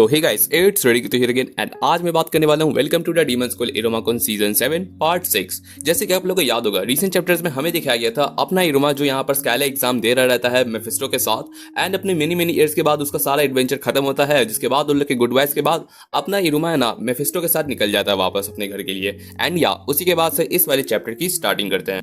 तो hey guys, it's ready to here again and आज मैं बात करने वाला हूँ welcome to the demon school Irumakun season 7 part 6। जैसे कि आप लोगों को याद होगा, रीसेंट चैप्टर्स में हमें दिखाया गया था अपना इरोमा जो यहाँ पर स्काइला एग्जाम दे रहा रहता है मेफिस्टो के साथ एंड अपने मेनी ईयर्स के बाद उसका सारा एडवेंचर खत्म होता है, जिसके बाद उन लोग के गुड बाइज के बाद अपना इरोमा है ना मेफिस्टो के साथ निकल जाता है वापस अपने घर के लिए। एंड या उसी के बाद से इस वाले चैप्टर की स्टार्टिंग करते हैं।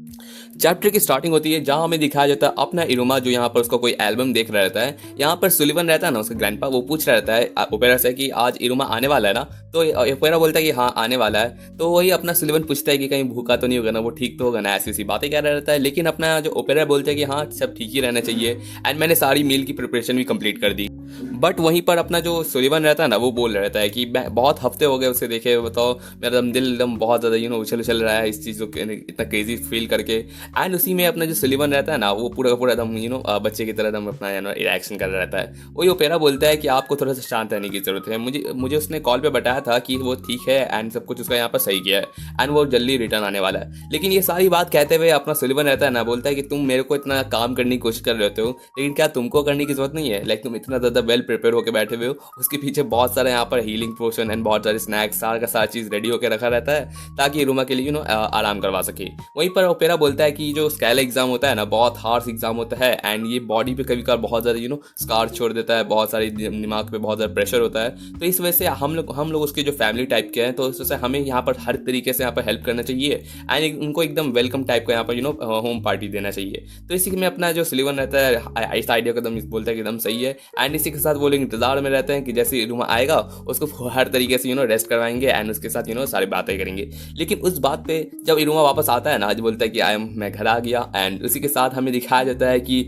चैप्टर की स्टार्टिंग होती है जहां हमें दिखाया जाता है अपना इरोमा जो यहाँ पर उसका कोई एल्बम देख रहा रहता है। यहाँ पर सुलिवन रहता है ना, उसका ग्रैंडपा, वो पूछ रहा रहता है ओपेरा से कि आज इरोमा आने वाला है ना, तो ओपेरा बोलता है कि हाँ आने वाला है। तो वही अपना सुलिवन पूछता है कि कहीं भूखा तो नहीं होगा ना, वो ठीक तो होगा ना, ऐसी बातें कह रहा रहता है। लेकिन अपना जो ओपेरा बोलता है कि हाँ सब ठीक ही रहना चाहिए एंड मैंने सारी मील की प्रिपरेशन भी कंप्लीट कर दी। बट वहीं पर अपना जो सुलिवन रहता है ना, वो बोल रहता है कि बहुत हफ्ते हो गए उसे देखे, बताओ मेरा दिल एकदम बहुत ज़्यादा उछल उछल रहा है इस चीज़ को इतना क्रेजी फील करके। एंड उसी में अपना जो सुलिवन रहता है ना, वो पूरा का पूरा एकदम बच्चे की तरह एकदम अपना रिएक्शन कर रहा रहता है। वही ओपेरा बोलता है कि आपको थोड़ा सा शांत रहने की ज़रूरत है, मुझे उसने कॉल पे बताया था कि वो ठीक है एंड सब कुछ उसका यहाँ पर सही किया है एंड वो जल्दी रिटर्न आने वाला है। लेकिन ये सारी बात कहते हुए अपना सुलिवन रहता है ना, बोलता है कि तुम मेरे को इतना काम करने की कोशिश कर रहे हो, लेकिन क्या तुमको करने की जरूरत नहीं है? लाइक तुम इतना ज़्यादा वेल प्रिपेयर होकर बैठे हुए हो, उसके पीछे बहुत सारे यहाँ पर हीलिंग पोशन एंड बहुत सारे स्नैक्स, सारा का सारा चीज़ रेडी होकर रखा रहता है ताकि इरोमा के लिए आराम करवा सके। वहीं पर ओपेरा बोलता है कि जो स्काइला एग्जाम होता है ना, बहुत हार्श एग्जाम होता है एंड ये बॉडी पे कभी कभार बहुत ज़्यादा स्कार छोड़ देता है, बहुत सारी दिमाग पे बहुत ज़्यादा प्रेशर होता है। तो इस वजह से हम लोग उसके जो फैमिली टाइप के हैं, तो इस वजह से हमें यहाँ पर हर तरीके से यहाँ पर हेल्प करना चाहिए एंड उनको एकदम वेलकम टाइप का यहाँ पर होम पार्टी देना चाहिए। तो इसी में अपना जो सुलिवन रहता है इस आइडिया को एकदम बोलता है कि एकदम सही है एंड इसी के साथ वो लोग इंतजार में रहते हैं कि जैसे इरोमा आएगा उसको हर तरीके से रेस्ट करवाएंगे एंड उसके साथ सारी बातें करेंगे। लेकिन उस बात पे जब इरोमा वापस आता है ना, आज बोलता है कि मैं घर आ गया एंड उसी के साथ हमें दिखाया जाता है कि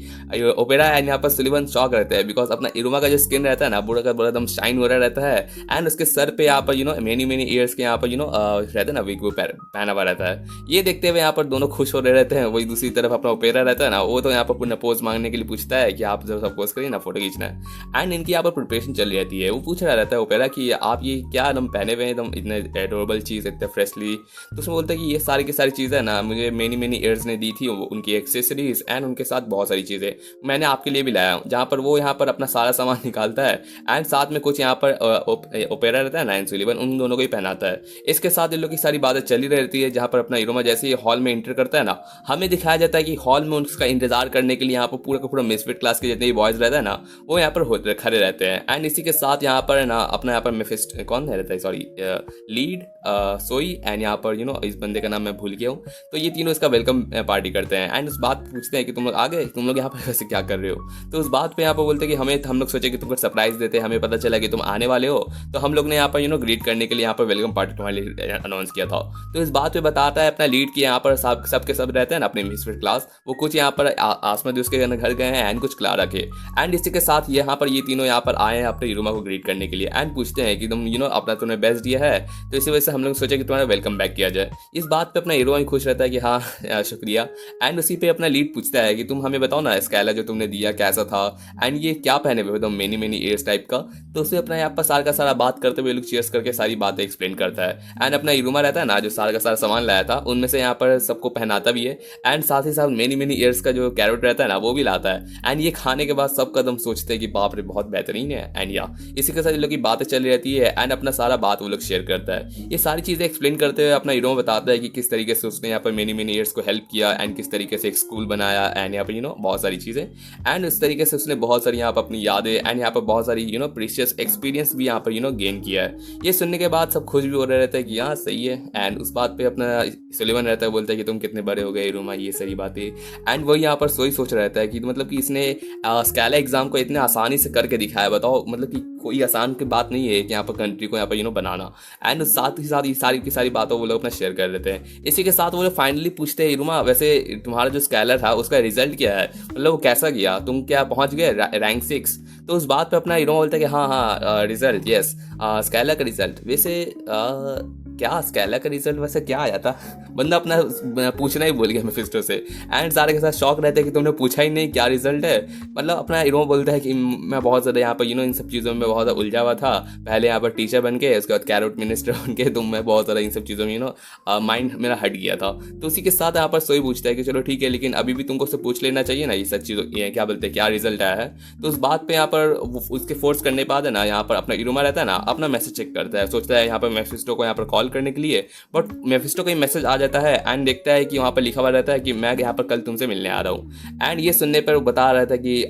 ओपेरा एंड यहाँ पर सुलिवन शॉक रहता है बिकॉज अपना इरोमा का जो स्किन रहता है ना, पूरा का पूरा एकदम शाइन हो रहा रहता है एंड उसके सर पे यहाँ पर मेनी ईयर्स के यहाँ पर रहता है ना विग वो पहना हुआ रहता है। ये देखते हुए यहाँ पर दोनों खुश हो रहे रहते हैं। वही दूसरी तरफ अपना ओपेरा रहता है ना, वो तो यहाँ पर पूरा पोज मांगने के लिए पूछता है कि आप जब सब पोज करिए ना, फोटो खींचना है एंड इनकी यहाँ पर प्रिपरेशन चल रहती है। वो पूछ रहा रहता है ओपेरा कि आप ये क्या एकदम पहने हुए हैं, एकदम इतने एडोरेबल चीज़, इतने फ्रेशली। तो उसमें बोलता है कि ये सारी की सारी चीज़ें ना मुझे मेनी ईयर्स ने दी थी, उनकी एक्सेसरीज एंड उनके साथ बहुत सारी चीज़ें मैंने आपके लिए भी लाया हूँ। जहाँ पर वो यहाँ पर अपना सारा सामान निकालता है एंड साथ में कुछ यहाँ पर ओपेरा रहता है ना एंड सुलिवन, उन दोनों को ही पहनाता है। इसके साथ इन लोग की सारी बातें चली रहती है। जहाँ पर अपना इरोमा जैसे ही हॉल में एंटर करता है ना, हमें दिखाया जाता है कि हॉल में उसका इंतजार करने के लिए यहाँ पर पूरा का पूरा मिसफिट क्लास के जितने भी बॉयज रहता है ना, वो यहाँ पर खड़े रहते हैं एंड इसी के साथ यहाँ पर ना अपना यहाँ पर मेफिस्ट कौन रहता है, सॉरी लीड सोई एंड यहाँ पर इस बंदे का नाम मैं भूल गया हूँ। तो ये तीनों इसका वेलकम पार्टी करते हैं एंड उस बात पूछते हैं कि तुम लोग आ गए, तुम लोग यहाँ पर वैसे क्या कर रहे हो। तो उस बात पे यहाँ पर बोलते हैं कि हम लोग सोचे कि तुमको सरप्राइज देते हैं, हमें पता चला कि तुम आने वाले हो, तो हम लोग ने यहाँ पर ग्रीट करने के लिए यहाँ पर वेलकम पार्टी तुम्हारे लिए अनाउंस किया था। तो इस बात पे बताता है अपना लीड कि यहाँ पर सब के सब रहते हैं ना अपने मिसफिट क्लास, वो कुछ यहाँ पर आसमा उसके घर गए हैं एंड कुछ क्लारा के एंड इसी के साथ यहाँ पर ये तीनों यहाँ पर आए हैं अपने इरोमा को ग्रीट करने के लिए एंड पूछते हैं कि तुम अपना तुमने बेस्ट दिया है, तो इसी वजह से हम लोग सोचे कि तुम्हारा वेलकम बैक किया जाए। इस बात पे अपना इरोमा खुश रहता है कि हाँ शुक्रिया एंड उसी पे अपना लीड पूछता है कि तुम हमें बताओ ना स्काइला जो तुमने दिया कैसा था एंड ये क्या पहने हुए एकदम मेनी ईयर्स टाइप का। तो उसे अपना यहाँ पर सारा का सारा बात करते हुए लोग चीयर्स करके सारी बातें एक्सप्लेन करता है एंड अपना इरोमा रहता है ना, जो सारा का सारा सामान लाया था उनमें से यहाँ पर सबको पहनाता भी है एंड साथ ही साथ मेनी ईयर्स का जो कैरेट रहता है ना, वो भी लाता है एंड ये खाने के बाद सब कदम सोचते हैं कि बाप रे बहुत बेहतरीन है एंड या इसी के साथ लोग की बातें चल रहती है एंड अपना सारा बात वो लोग शेयर करता है। ये सारी चीज़ें एक्सप्लेन करते हुए अपना इरोमा बताता है कि किस तरीके से उसने यहाँ पर मेनी ईयर्स को हेल्प किया एंड किस तरीके से एक स्कूल बनाया एंड यहाँ पर बहुत सारी चीज़ें एंड इस तरीके से उसने बहुत सारी यहाँ पर अपनी यादें एंड यहाँ पर बहुत सारी प्रीशियस एक्सपीरियंस भी यहाँ पर गेन किया है। ये सुनने के बाद सब खुश भी हो रहे रहते हैं कि हाँ सही है एंड उस बात पे अपना सुलिवन रहता है, बोलता है कि तुम कितने बड़े हो गए इरोमा, ये सारी बातें एंड वही यहाँ पर सोच रहता है कि मतलब कि इसने स्काइला एग्जाम को इतने आसानी से करके दिखाया। बताओ मतलब कि कोई आसान की बात नहीं है कि यहाँ पर कंट्री को यहाँ पर बनाना एंड साथ ही साथ ये सारी की सारी बातों वो लोग अपना शेयर कर लेते हैं। इसी के साथ वो लोग फाइनली पूछते हैं इरोमा वैसे तुम्हारा जो स्काइला था उसका रिजल्ट क्या है, मतलब वो कैसा गया, तुम क्या पहुँच गए रैंक 6। तो उस बात पे अपना इरोमा बोलता है कि हाँ रिजल्ट यस स्काइला का रिजल्ट वैसे क्या स्केला का रिजल्ट वैसे क्या आया था? बंदा अपना पूछना ही भूल गया मेफिस्टो से। एंड सारे के साथ शॉक रहते हैं कि तुमने पूछा ही नहीं क्या रिजल्ट है। मतलब अपना इरोमा बोलता है कि मैं बहुत ज़्यादा यहाँ पर इन सब चीज़ों में बहुत ज़्यादा उलझा हुआ था। पहले यहाँ पर टीचर बन के, उसके बाद कैरोट मिनिस्टर बन के, तो मैं बहुत ज़्यादा इन सब चीज़ों में माइंड मेरा हट गया था। तो उसी के साथ यहाँ पर सोई पूछता है कि चलो ठीक है, लेकिन अभी भी तुमको उससे पूछ लेना चाहिए ना ये सब चीज़ों, ये क्या बोलते हैं, क्या रिजल्ट आया है। तो उस बात पे यहाँ पर उसके फोर्स करने के बाद है ना, यहाँ पर अपना इरोमा रहता है ना, अपना मैसेज चेक करता है, सोचता है यहाँ पर मेफिस्टो को यहाँ पर कॉल करने के लिए। बट मेफिस्टो का मैसेज आ जाता है एंड देखता है कि वहाँ पर लिखा हुआ रहता है कि मैं यहाँ पर कल तुमसे मिलने आ रहा हूँ। एंड ये सुनने पर बता रहा था कि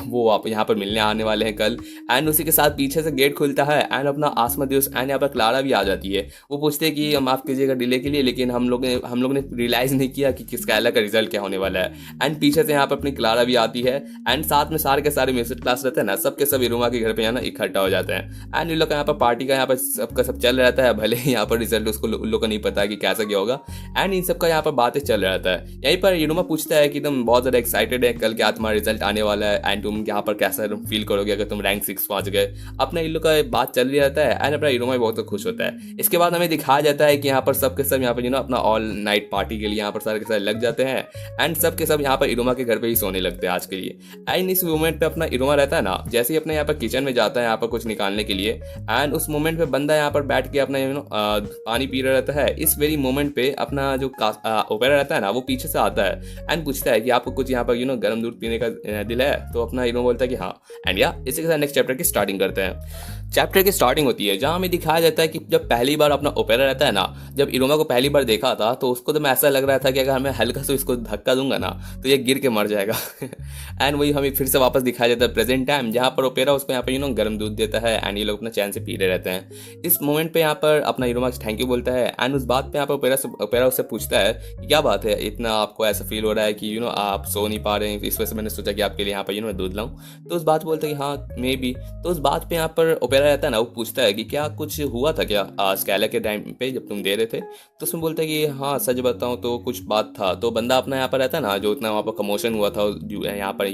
वो आप यहाँ पर मिलने आने वाले हैं कल। एंड उसी के साथ पीछे से गेट खुलता है एंड अपना आसमादियोस एंड यहाँ पर क्लारा भी आ जाती है। वो पूछते हैं कि माफ़ कीजिएगा डिले के लिए, लेकिन हम लोग ने रियलाइज़ नहीं किया कि स्काइला का रिजल्ट क्या होने वाला है। एंड पीछे से यहाँ पर अपनी क्लारा भी आती है एंड साथ में सारे के सारे म्यूजिक क्लास रहते हैं ना, सबके सब इरोमा के घर पे यहाँ ना इकट्ठा हो जाते हैं। एंड इन लोग का यहाँ पर पार्टी का यहाँ पर सबका सब चल रहता है, भले ही यहाँ पर रिजल्ट उसको उन लोग को नहीं पता कि कैसा क्या होगा। एंड इन सब का यहाँ पर बातें चल रहता है। यहीं पर इरोमा पूछता है कि तुम बहुत ज़्यादा एक्साइटेड है, कल क्या तुम्हारा रिजल्ट आने वाला है एंड तुम यहाँ पर कैसा फील करोगे अगर तुम रैंक 6 पहुँच गए। अपना इन लोग का बात चल रही रहता है एंड अपना इरोमा बहुत खुश होता है। इसके बाद हमें दिखाया जाता है कि यहाँ पर सबके सब यहाँ पर अपना ऑल नाइट पार्टी के लिए यहाँ पर सारे के सारे लग जाते हैं एंड सबके सब यहाँ पर इरोमा के घर पे ही सोने लगते हैं आज के लिए। एंड इस मोमेंट पे अपना इरोमा रहता है ना, जैसे ही अपने यहाँ पर किचन में जाता है यहाँ पर कुछ निकालने के लिए, एंड उस मोमेंट पे बंदा यहाँ पर बैठ के अपना पानी पी रहा रहता है। इस वेरी मोमेंट पे अपना जो ओपेरा रहता है ना, वो पीछे से आता है एंड पूछता है कि आपको कुछ यहाँ पर गर्म दूध पीने का दिल है। तो अपना इरोमा बोलता है कि हाँ। एंड इसी के साथ नेक्स्ट चैप्टर की स्टार्टिंग करते हैं। चैप्टर की स्टार्टिंग होती है जहाँ हमें दिखाया जाता है कि जब पहली बार अपना ओपेरा रहता है ना, जब इरोमा को पहली बार देखा था तो उसको तो मैं ऐसा लग रहा था कि अगर मैं हल्का से इसको धक्का दूंगा ना तो ये गिर के मर जाएगा। एंड वही हमें फिर से वापस दिखाया जाता है प्रेजेंट टाइम, जहाँ पर ओपेरा उसको यहाँ पर गर्म दूध देता है एंड ये लोग अपना चैन से पी रहे रहते हैं। इस मोमेंट पे यहाँ पर अपना इरोमा थैंक यू बोलता है एंड उस बात पे यहाँ पर ओपेरा उससे पूछता है कि क्या बात है, इतना आपको ऐसा फील हो रहा है कि आप सो नहीं पा रहे हैं, इस वजह से मैंने सोचा कि आपके लिए यहाँ पर मैं दूध लाऊं। तो उस बात बोलता है कि हाँ मे बी। तो उस बात पे यहाँ पर ओपेरा रहता है ना, वो पूछता है कि क्या कुछ हुआ था क्या स्काइला के टाइम पे जब तुम दे रहे थे। तो उसमें बोलता है कि हाँ सच बताऊं तो कुछ बात था। तो बंदा अपना यहाँ पर रहता है ना, जो इतना वहाँ पर कमोशन हुआ था यहाँ पर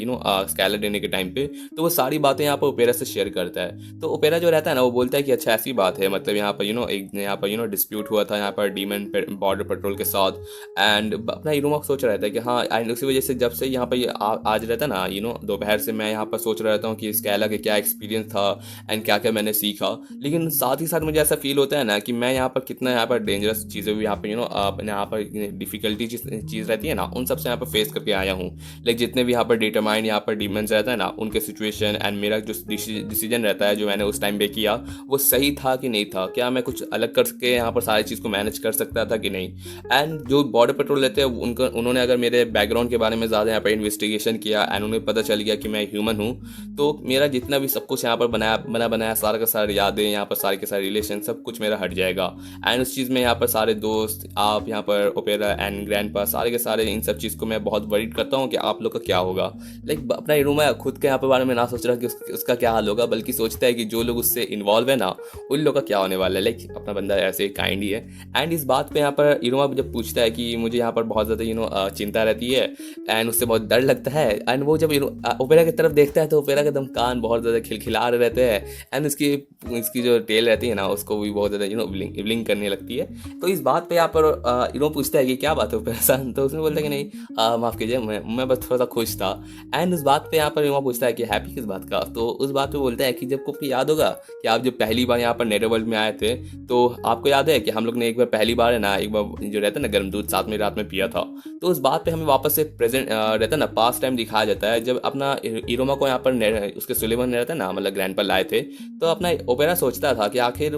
स्काइला देने के टाइम पे, तो वो सारी बातें यहाँ पर ओपेरा से शेयर करता है। तो ओपेरा जो रहता है ना, वो बोलता है कि अच्छा ऐसी बात है, मतलब यहाँ पर एक यहाँ पर डिस्प्यूट हुआ था यहाँ पर डीमन बॉर्डर पेट्रोल के साथ। एंड अपना इरोमा सोच रहा था कि हाँ, एंड उसी वजह से जब से यहाँ पर आज रहता है ना दोपहर से मैं यहाँ पर सोच रहा रहता हूँ कि स्काइला के क्या एक्सपीरियंस था एंड क्या क्या मैंने सीखा। लेकिन साथ ही साथ मुझे ऐसा फील होता है ना कि मैं यहाँ पर कितना यहाँ पर डेंजरस चीज़ें भी यहाँ पर यहाँ पर डिफिकल्टी चीज़ रहती है ना, उन सबसे यहाँ पर फेस करके आया हूँ। लाइक जितने भी यहाँ पर डिटरमाइंड यहाँ पर डीमंस रहता है ना, उनके सिचुएशन एंड मेरा जो डिसीजन रहता है जो मैंने उस टाइम पे किया, वो सही था कि नहीं था, क्या मैं कुछ अलग करके यहाँ पर सारी चीज़ को मैनेज कर सकता था कि नहीं। एंड जो बॉर्डर पेट्रोल रहते हैं उन्होंने अगर मेरे बैकग्राउंड के बारे में ज़्यादा यहाँ पर इन्वेस्टिगेशन किया एंड उन्हें पता चल गया कि मैं ह्यूमन हूँ, तो मेरा जितना भी सब कुछ यहाँ पर बनाया सारा का सारा यादें, यहाँ पर सारे के सारे रिलेशन, सब कुछ मेरा हट जाएगा। एंड उस चीज़ में यहाँ पर सारे दोस्त, आप यहाँ पर ओपेरा एंड ग्रैंडपा, सारे के सारे इन सब चीज़ को मैं बहुत वरीड करता हूँ कि आप लोग का क्या होगा। लाइक अपना इरोमा खुद के यहाँ पर बारे में ना सोच रहा कि उसका क्या हाल होगा, बल्कि सोचता है कि जो लोग उससे इन्वॉल्व है ना, उन लोग का क्या होने वाला है। लाइक अपना बंदा ऐसे काइंड ही है। एंड इस बात पे यहाँ पर इरोमा जब पूछता है कि मुझे यहाँ पर बहुत ज़्यादा चिंता रहती है एंड उससे बहुत डर लगता है, एंड वो जब ओपेरा की तरफ देखता है तो ओपेरा के एकदम कान बहुत ज़्यादा खिलखिला रहे रहते हैं एंड इसकी जो टेल रहती है ना, उसको भी बहुत ज़्यादा ब्लिंक करने लगती है। तो इस बात पे यहाँ पर इरोमा पूछता है कि क्या बात है ओपेरा। तो उसने बोलता है कि नहीं माफ़ कीजिए, मैं बस थोड़ा सा खुश था। एंड उस बात पे यहाँ पर इरोमा पूछता है कि हैप्पी किस बात का। तो उस बात पे बोलता है कि जब आपको याद होगा कि आप जब पहली बार यहाँ पर नेदरवर्ल्ड में आए थे, तो आपको याद है कि हम लोग ने एक बार पहली बार है ना, एक बार जो रहता है ना गर्म दूध साथ में रात में पिया था। तो उस बात पे हमें वापस से प्रेजेंट रहता है ना, पास्ट टाइम दिखाया जाता है, जब अपना इरोमा को यहाँ पर उसके सुलिवन रहता है ना, मतलब ग्रैंड पर लाए थे। तो अपना ओपेरा सोचता था कि आखिर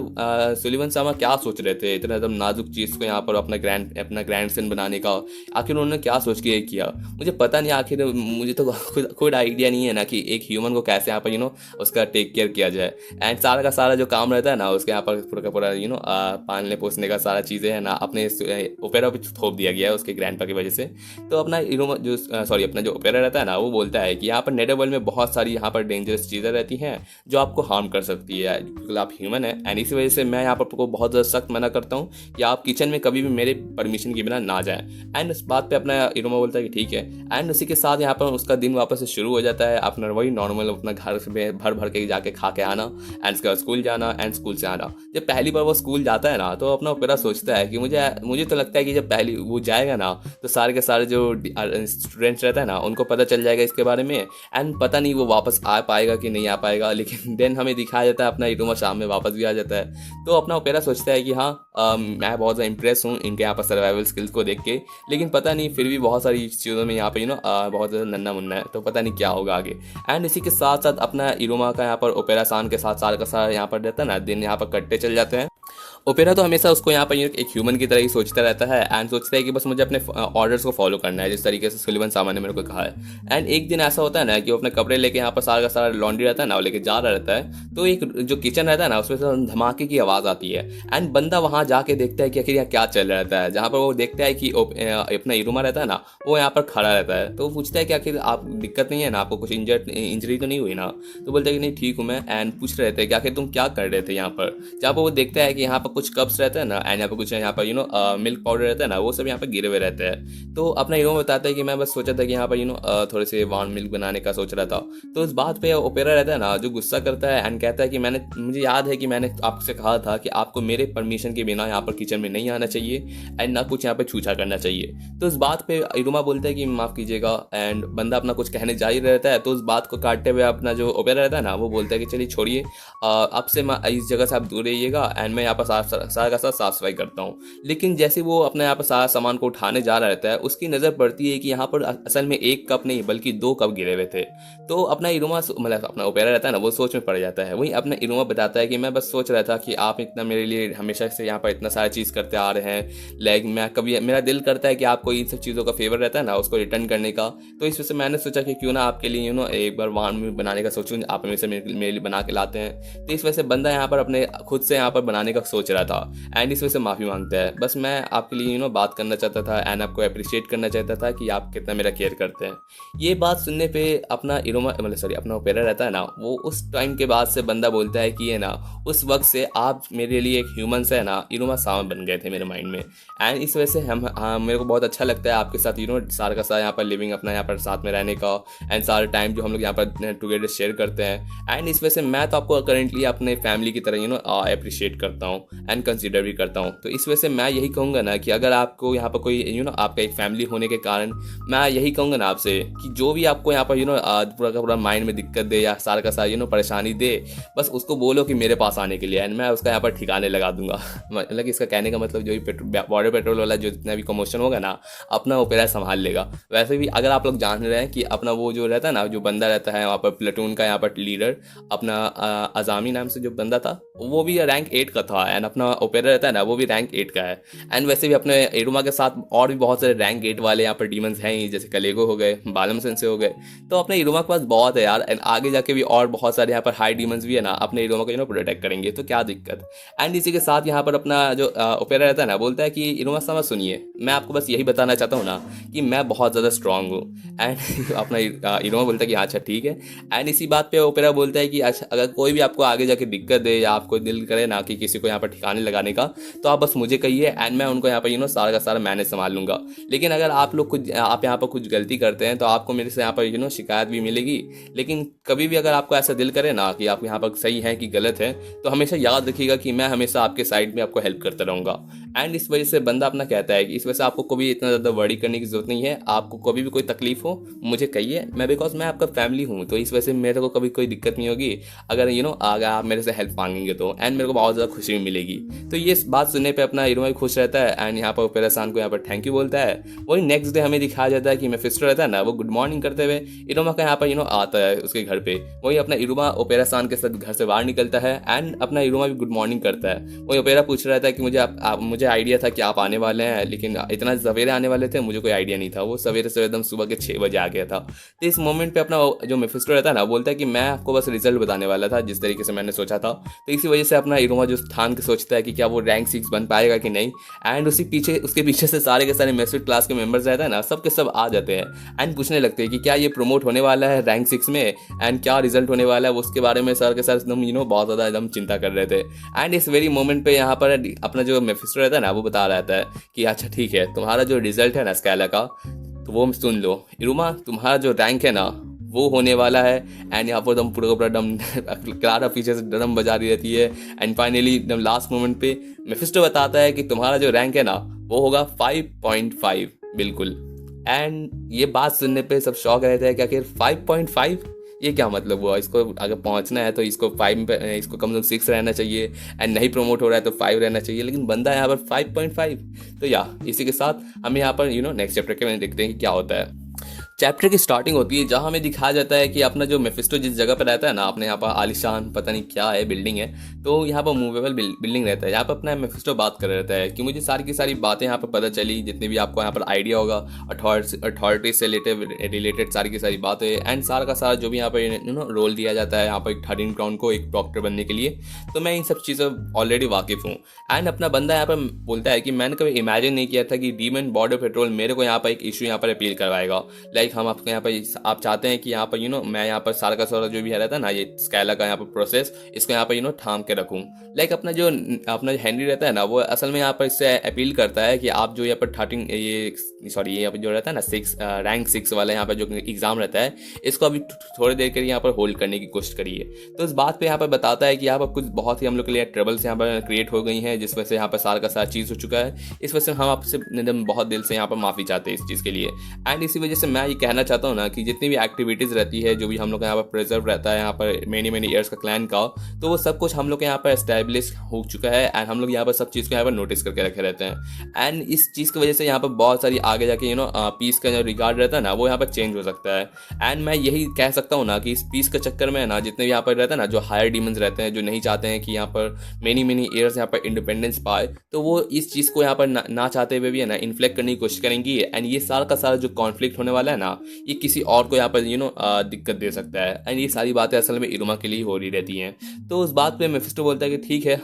सुलिवन सामा क्या सोच रहे थे इतना एकदम नाजुक चीज़ को यहाँ पर अपना ग्रैंडसन बनाने का, आखिर उन्होंने क्या सोच के किया, मुझे पता नहीं। आखिर मुझे तो खुद आइडिया नहीं है ना कि एक ह्यूमन को कैसे यहाँ पर उसका टेक केयर किया जाए। एंड सारा का सारा जो काम रहता है ना, उसके यहाँ पर पूरा का पूरा पालने पोसने का सारा चीज़ें है ना, अपने ओपेरा पे थोप दिया गया है उसके ग्रैंडपा की वजह से। तो अपना इरोमा अपना जो ओपेरा रहता है ना, वो बोलता है कि यहाँ पर नेदरवर्ल्ड में बहुत सारी यहाँ पर डेंजरस चीज़ें रहती हैं जो आपको हार्म कर सकती है, क्योंकि आप ह्यूमन है। एंड इसी वजह से मैं यहाँ पर आपको बहुत ज़्यादा सख्त मना करता हूँ कि आप किचन में कभी भी मेरे परमिशन के बिना ना जाएं। एंड उस बात पे अपना इरोमा बोलता है कि ठीक है। एंड उसी के साथ यहाँ पर उसका दिन वापस से शुरू हो जाता है, अपना वही नॉर्मल अपना घर में भर भर के जाके खा के आना एंड उसके बाद स्कूल जाना एंड स्कूल से आना। जब पहली बार वो स्कूल जाता है ना, तो अपना ओपेरा सोचता है कि मुझे तो लगता है कि जब पहली वो जाएगा ना, तो सारे के सारे जो स्टूडेंट्स रहता है ना, उनको पता चल जाएगा इसके बारे में, एंड पता नहीं वो वापस आ पाएगा कि नहीं आ पाएगा। लेकिन देन हमें दिखाया जाता है अपना इरुमा शाम में वापस भी आ जाता है। तो अपना ओपेरा सोचता है कि हाँ, मैं बहुत ज़्यादा इंप्रेस हूँ इनके यहाँ पर सर्वाइवल स्किल्स को देख के, लेकिन पता नहीं फिर भी बहुत सारी चीज़ों में यहाँ पे बहुत ज़्यादा नन्ना मुन्ना है, तो पता नहीं क्या होगा आगे। एंड इसी के साथ साथ अपना इरुमा का यहाँ पर ओपेरा सान के साथ सारा का सारा यहाँ पर रहता है ना, दिन यहाँ पर कटते चल जाते हैं। ओपेरा तो हमेशा उसको यहाँ पर एक ह्यूमन की तरह ही सोचता रहता है, एंड सोचता है कि बस मुझे अपने ऑर्डर्स को फॉलो करना है, जिस तरीके से सुलिवन सामान ने मेरे को कहा है। एंड एक दिन ऐसा होता है ना कि वो अपने कपड़े लेके यहाँ पर सारा का सारा लॉन्ड्री रहता है ना, वो लेके जा रहा रहता है, तो एक जो किचन रहता है ना, उसमें से धमाके की आवाज़ आती है। एंड बंदा वहाँ जाके देखता है कि आखिर यहाँ क्या चल रहा रहता है, जहाँ पर वो देखता है कि अपना इरुमा रहता है ना, वो यहाँ पर खड़ा रहता है। तो वो पूछता है कि आखिर आप दिक्कत नहीं है ना, आपको कुछ इंजरी तो नहीं हुई ना? तो बोलता है कि नहीं, ठीक हूँ मैं। एंड पूछ रहे थे कि आखिर तुम क्या कर रहे थे यहाँ पर, जहाँ पर वो देखता है कि यहाँ पर कुछ कप्स रहते हैं ना, एंड यहाँ पर कुछ यहाँ पर मिल्क पाउडर रहता है ना, वो सब यहाँ पर गिरे हुए रहते हैं। तो अपना इरुमा बताता है कि मैं बस सोचा था कि यहाँ पर थोड़े से वार्म मिल्क बनाने का सोच रहा था। तो इस बात पे ओपेरा रहता है ना, जो गुस्सा करता है एंड कहता है कि मुझे याद है कि मैंने आपसे कहा था कि आपको मेरे परमिशन के बिना यहाँ पर किचन में नहीं आना चाहिए एंड ना कुछ यहाँ पे छूछा करना चाहिए। तो इस बात पे इरुमा बोलता है कि माफ़ कीजिएगा, एंड बंदा अपना कुछ कहने जा ही रहता है। तो उस बात को काटते हुए अपना जो ओपेरा रहता है ना, वो बोलता है कि चलिए छोड़िए, अब से इस जगह से आप दूर रहिएगा, एंड मैं यहाँ पर सारा का साथ साफ सफाई करता हूँ। लेकिन जैसे वो अपने यहाँ पर सारा सामान को उठाने जा रहा रहता है, उसकी नज़र पड़ती है कि यहाँ पर असल में एक कप नहीं बल्कि 2 कप गिरे हुए थे। तो अपना इरुमा मतलब अपना ओपेरा रहता है ना, वो सोच में पड़ जाता है। वहीं अपना इरुमा बताता है कि मैं बस सोच रहा था कि आप इतना मेरे लिए हमेशा से यहाँ पर इतना सारा चीज़ करते आ रहे हैं, लाइक मैं कभी मेरा दिल करता है कि आपको इन सब चीज़ों का फेवर रहता है ना, उसको रिटर्न करने का। तो इस वजह से मैंने सोचा कि क्यों ना आपके लिए एक बार वार्म बनाने का सोचूं, आप हमेशा मेरे लिए बना के लाते हैं। तो इस वजह से बंदा यहाँ पर अपने खुद से यहाँ पर बनाने का सोच रहा था, एंड इस वजह से माफ़ी मांगता है। बस मैं आपके लिए बात करना चाहता था एंड आपको अप्रिशिएट करना चाहता था कि आप कितना मेरा केयर करते हैं। ये बात सुनने पे अपना इरुमा अपना ओपेरा रहता है ना, वो उस टाइम के बाद से बंदा बोलता है कि उस वक्त से आप मेरे लिए एक ह्यूमन से इरुमा सामा बन गए थे मेरे माइंड में। एंड इस वजह से मेरे को बहुत अच्छा लगता है आपके साथ सारा का सारा यहाँ पर लिविंग, अपना यहाँ पर साथ में रहने का, एंड सारा टाइम जो हम लोग यहाँ पर टुगेदर शेयर करते हैं। एंड इस वजह से मैं तो आपको करेंटली अपने फैमिली की तरह अप्रिशिएट करता हूँ एंड कंसिडर भी करता हूँ। तो इस वजह से मैं यही कहूँगा ना कि अगर आपको यहाँ पर कोई आपका एक फैमिली होने के कारण मैं यही कहूँगा ना आपसे कि जो भी आपको यहाँ पर पूरा का पूरा माइंड में दिक्कत दे या सारा का सारा परेशानी दे, बस उसको बोलो कि मेरे पास आने के लिए, एंड मैं उसका यहाँ पर ठिकाने लगा दूंगा। मतलब इसका कहने का मतलब जो भी बॉर्डर पेट्रोल वाला जो जितना भी कमोशन होगा ना, अपना ओपेरा संभाल लेगा। वैसे भी अगर आप लोग जान रहे हैं कि अपना वो जो रहता है ना, जो बंदा रहता है वहाँ पर प्लेटून का यहाँ पर लीडर, अपना अजामी नाम से जो बंदा था, वो भी रैंक 8 का था, एंड अपना ओपेरा रहता है ना, वो भी रैंक 8 का है। एंड वैसे भी अपने इरुमा के साथ और भी बहुत सारे रैंक 8 वाले यहाँ पर डीमंस हैं ही, जैसे कलेगो हो गए, बालम सेंसे हो गए। तो अपने इरुमा के पास बहुत है यार, एंड आगे जाके भी और बहुत सारे यहाँ पर हाई डीमंस भी है ना, अपने इरुमा को प्रोटेक्ट करेंगे, तो क्या दिक्कत। एंड इसी के साथ यहाँ पर अपना जो ओपेरा रहता है ना, बोलता है कि इरुमा सामा सुनिए, मैं आपको बस यही बताना चाहता हूँ ना कि मैं बहुत ज़्यादा स्ट्रांग हूँ। एंड अपना इरुमा बोलता है कि अच्छा ठीक है। एंड इसी बात पे ओपेरा बोलता है कि अच्छा, अगर कोई भी आपको आगे जाके दिक्कत दे या आपको दिल करे ना कि किसी को यहाँ पर ठिकाने लगाने का, तो आप बस मुझे कहिए, एंड मैं उनको यहाँ पर सारा का सारा मैनेज संभाल लूँगा। लेकिन अगर आप यहाँ पर कुछ गलती करते हैं तो आपको मेरे से यहाँ पर शिकायत भी मिलेगी। लेकिन कभी भी अगर आपको ऐसा दिल करे ना कि आप यहाँ पर सही हैं कि गलत है, तो हमेशा याद रखिएगा कि मैं हमेशा आपके साइड में आपको हेल्प करता रहूँगा। एंड इस वजह से बंदा अपना कहता है कि इस वजह से आपको कभी इतना ज़्यादा वरी करने की जरूरत नहीं है। आपको कभी भी कोई तकलीफ हो मुझे कहिए, बिकॉज मैं आपका फैमिली हूँ, तो इस वजह से मेरे को कभी कोई दिक्कत नहीं होगी अगर अगर आप मेरे से हेल्प मांगेंगे तो। एंड मेरे को बहुत ज़्यादा खुशी भी मिलेगी। तो ये बात सुनने पर अपना इरुमा भी खुश रहता है, एंड यहाँ पर ओपेरा सान को यहाँ पर थैंक यू बोलता है। वही नेक्स्ट डे हमें दिखाया जाता है कि मेफिस्टो रहता है ना, वो गुड मॉर्निंग करते हुए इरुमा का यहाँ पर आता है उसके घर पे। वही अपना इरुमा ओपेरा सान के साथ घर से बाहर निकलता है, एंड अपना इरुमा भी गुड मॉर्निंग करता है। वही ओपेरा पूछ रहा था कि मुझे आइडिया था कि आप आने वाले हैं, लेकिन इतना सवेरे आने वाले थे मुझे कोई आइडिया नहीं था। वो सवेरे से एकदम सुबह के 6 बजे आ गया था। तो इस मोमेंट पे अपना जो मेफिस्टो रहता है ना, बोलता है कि मैं आपको बस रिजल्ट बताने वाला था जिस तरीके से मैंने सोचा था। तो इसी वजह से अपना इरुमा जो ठान के सोचता है कि क्या वो रैंक 6 बन पाएगा कि नहीं। एंड उसके पीछे से सारे के सारे मेसफिट क्लास के मेंबर्स रहता है ना, सब के सब आ जाते हैं एंड पूछने लगते हैं कि क्या ये प्रमोट होने वाला है रैंक 6 में, एंड क्या रिजल्ट होने वाला है। उसके बारे में सर के साथ एकदम बहुत ज़्यादा एकदम चिंता कर रहे थे। एंड इस वेरी मोमेंट पे यहाँ पर अपना जो मेफिस्टो रहता है ना, वो बता रहता है कि अच्छा ठीक है, तुम्हारा जो रिजल्ट है ना स्कैला का, तो वो सुन लो इरुमा, तुम्हारा जो रैंक है ना वो होने वाला है। एंड यहाँ पर एकदम पूरा का पूरा डम क्लारा पीछे से ड्रम बजा रही रहती है। एंड फाइनली एकदम लास्ट मोमेंट पे मेफिस्टो बताता है कि तुम्हारा जो रैंक है ना वो होगा 5.5 बिल्कुल। एंड ये बात सुनने पे सब शॉक रहते हैं कि आखिर 5.5 ये क्या मतलब हुआ, इसको अगर पहुंचना है तो इसको 5 पे, इसको कम से कम 6 रहना चाहिए, एंड नहीं प्रमोट हो रहा है तो 5 रहना चाहिए, लेकिन बंदा यहाँ पर 5.5। तो या इसी के साथ हम यहाँ पर नेक्स्ट चैप्टर के में देखते हैं कि क्या होता है। चैप्टर की स्टार्टिंग होती है जहाँ हमें दिखाया जाता है कि अपना जो मेफिस्टो जिस जगह पर रहता है ना, अपने यहाँ पर आलिशान पता नहीं क्या है बिल्डिंग है, तो यहाँ पर मूवेबल बिल्डिंग रहता है। यहाँ पर अपना मेफिस्टो बात कर रहता है कि मुझे सारी की सारी बातें यहाँ पर पता चली, जितनी भी आपको यहाँ पर आइडिया होगा अथॉरिटी से रिलेटेड सारी की सारी बातें, एंड सारा का सारा जो भी यहाँ पर रोल दिया जाता है यहाँ पर एक थर्टीन क्राउन को एक डॉक्टर बनने के लिए, तो मैं इन सब चीज़ों ऑलरेडी वाकिफ़ हूँ। एंड अपना बंदा यहाँ पर बोलता है कि मैंने कभी इमेजिन नहीं किया था कि डीमन बॉर्डर पेट्रोल मेरे को यहाँ पर एक इशू यहाँ पर अपील करवाएगा। लाइक हम आपके यहाँ पर आप चाहते हैं कि यहाँ पर मैं यहाँ पर सारा का सारा जो भी रहता है ना ये स्कैला का यहाँ पर प्रोसेस, इसको यहाँ पर थाम के रखूँ। लाइक अपना जो हेनरी रहता है ना वो असल में यहाँ पर इससे अपील करता है कि आप जो यहाँ पर 13 ये जो रहता है ना 6 रैंक 6 वाला यहाँ पर जो एग्ज़ाम रहता है इसको अभी थोड़ी देर के लिए यहाँ पर होल्ड करने की कोशिश करिए। तो इस बात पे यहाँ पर बताता है कि यहाँ पर कुछ बहुत ही हम लोग के लिए ट्रबल्स यहाँ पर क्रिएट हो गई हैं, जिस वजह से यहाँ पर सारा का सारा चीज़ हो चुका है। इस वजह से हम आपसे एकदम बहुत दिल से यहाँ पर माफ़ी चाहते हैं इस चीज़ के लिए। एंड इसी वजह से मैं ये कहना चाहता हूँ ना कि जितनी भी एक्टिविटीज़ रहती है, जो भी हम लोग का यहाँ पर प्रिजर्व रहता है यहाँ पर मेनी ईयर्स का क्लैन का, तो वो सब कुछ हम लोग के यहाँ पर एस्टैब्लिश हो चुका है। एंड हम लोग यहाँ पर सब चीज़ को यहाँ पर नोटिस करके रखे रहते हैं। एंड इस चीज़ की वजह से यहाँ पर बहुत सारी आगे जाके पीस का जो रिगार्ड रहता है ना वो यहाँ पर चेंज हो सकता है। एंड मैं यही कह सकता हूँ ना कि इस पीस के चक्कर में ना जितने भी यहाँ पर रहता है ना जो हायर डीमंस रहते हैं, जो नहीं चाहते हैं कि यहाँ पर मेनी ईयर्स यहाँ पर इंडिपेंडेंस पाए, तो वो इस चीज़ को यहाँ पर ना चाहते हुए भी है ना इन्फ्लेक्ट करने की कोशिश करेंगी। एंड ये सारा का सारा जो कॉन्फ्लिक्ट होने वाला है ना ये किसी और को यहाँ पर दिक्कत दे सकता है। एंड ये सारी बातें असल में इरुमा के लिए हो रही रहती हैं। तो उस बात पे मेफिस्टो बोलता है कि ठीक है,